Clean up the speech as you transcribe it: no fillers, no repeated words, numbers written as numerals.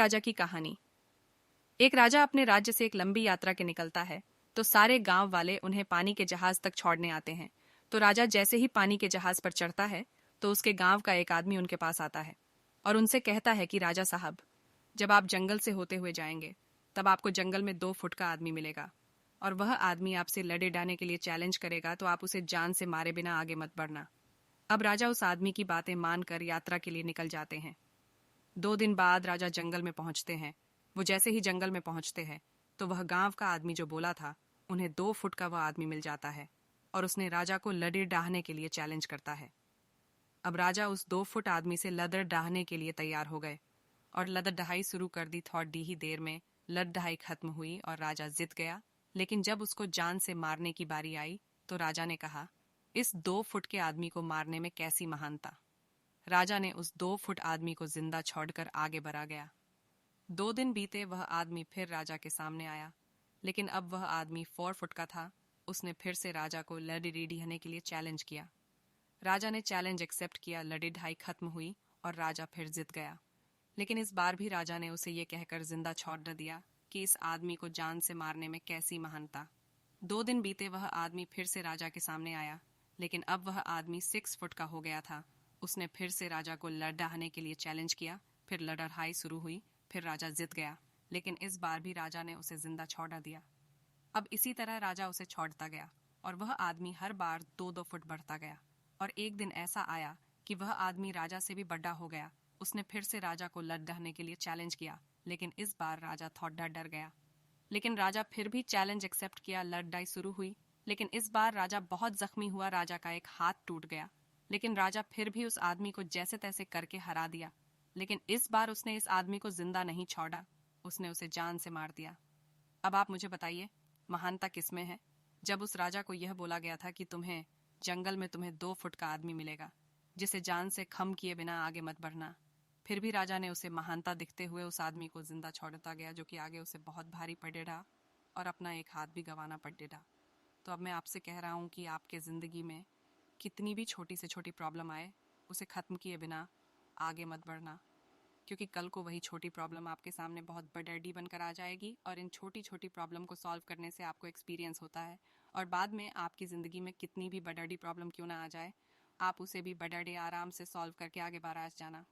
राजा की कहानी। एक राजा अपने राज्य से एक लंबी यात्रा के निकलता है तो सारे गांव वाले उन्हें पानी के जहाज तक छोड़ने आते हैं। तो राजा जैसे ही पानी के जहाज पर चढ़ता है तो उसके गांव का एक आदमी उनके पास आता है और उनसे कहता है कि राजा साहब, जब आप जंगल से होते हुए जाएंगे तब आपको जंगल में 2 फुट का आदमी मिलेगा और वह आदमी आपसे लड़े डाने के लिए चैलेंज करेगा, तो आप उसे जान से मारे बिना आगे मत बढ़ना। अब राजा उस आदमी की बातें मानकर यात्रा के लिए निकल जाते हैं। 2 दिन बाद राजा जंगल में पहुंचते हैं। वो जैसे ही जंगल में पहुंचते हैं तो वह गांव का आदमी जो बोला था, उन्हें 2 फुट का वह आदमी मिल जाता है और उसने राजा को लड़े डाहने के लिए चैलेंज करता है। अब राजा उस 2 फुट आदमी से लड़र डाहने के लिए तैयार हो गए और लड़र डहाई शुरू कर दी। थोड़ी ही देर में लड़ डहाई खत्म हुई और राजा जीत गया। लेकिन जब उसको जान से मारने की बारी आई तो राजा ने कहा, इस 2 फुट के आदमी को मारने में कैसी महानता। राजा ने उस 2 फुट आदमी को जिंदा छोड़कर आगे बढ़ा गया। 2 दिन बीते, वह आदमी फिर राजा के सामने आया, लेकिन अब वह आदमी 4 फुट का था। उसने फिर से राजा को लड़ी ढहने के लिए चैलेंज किया। राजा ने चैलेंज एक्सेप्ट किया, लड़ी ढाई खत्म हुई और राजा फिर जीत गया। लेकिन इस बार भी राजा ने उसे ये कहकर जिंदा छोड़ दिया कि इस आदमी को जान से मारने में कैसी महानता। 2 दिन बीते, वह आदमी फिर से राजा के सामने आया, लेकिन अब वह आदमी 6 फुट का हो गया था। उसने फिर से राजा को लड़ डहाने के लिए चैलेंज किया। फिर लड़ाई शुरू हुई, फिर राजा जीत गया। लेकिन इस बार भी राजा ने उसे जिंदा छोड़ दिया। अब इसी तरह राजा उसे छोड़ता गया और वह आदमी हर बार 2-2 फुट बढ़ता गया। और एक दिन ऐसा आया कि वह आदमी राजा से भी बड़ा हो गया। उसने फिर से राजा को लड़ डहाने के लिए चैलेंज किया, लेकिन इस बार राजा थोड़ा डर गया। लेकिन राजा फिर भी चैलेंज एक्सेप्ट किया। लड़ाई शुरू हुई, लेकिन इस बार राजा बहुत जख्मी हुआ। राजा का एक हाथ टूट गया, लेकिन राजा फिर भी उस आदमी को जैसे तैसे करके हरा दिया। लेकिन इस बार उसने इस आदमी को जिंदा नहीं छोड़ा, उसने उसे जान से मार दिया। अब आप मुझे बताइए, महानता किसमें है? जब उस राजा को यह बोला गया था कि तुम्हें जंगल में 2 फुट का आदमी मिलेगा जिसे जान से खम किए बिना आगे मत बढ़ना, फिर भी राजा ने उसे महानता दिखते हुए उस आदमी को जिंदा छोड़ता गया, जो कि आगे उसे बहुत भारी पड़ेगा और अपना एक हाथ भी गंवाना पड़ेगा। तो अब मैं आपसे कह रहा हूँ कि आपके ज़िंदगी में कितनी भी छोटी से छोटी प्रॉब्लम आए, उसे ख़त्म किए बिना आगे मत बढ़ना, क्योंकि कल को वही छोटी प्रॉब्लम आपके सामने बहुत बड़ी बनकर आ जाएगी। और इन छोटी छोटी प्रॉब्लम को सॉल्व करने से आपको एक्सपीरियंस होता है और बाद में आपकी ज़िंदगी में कितनी भी बड़ी प्रॉब्लम क्यों ना आ जाए, आप उसे भी बड़े आराम से सॉल्व करके आगे बढ़ जाना।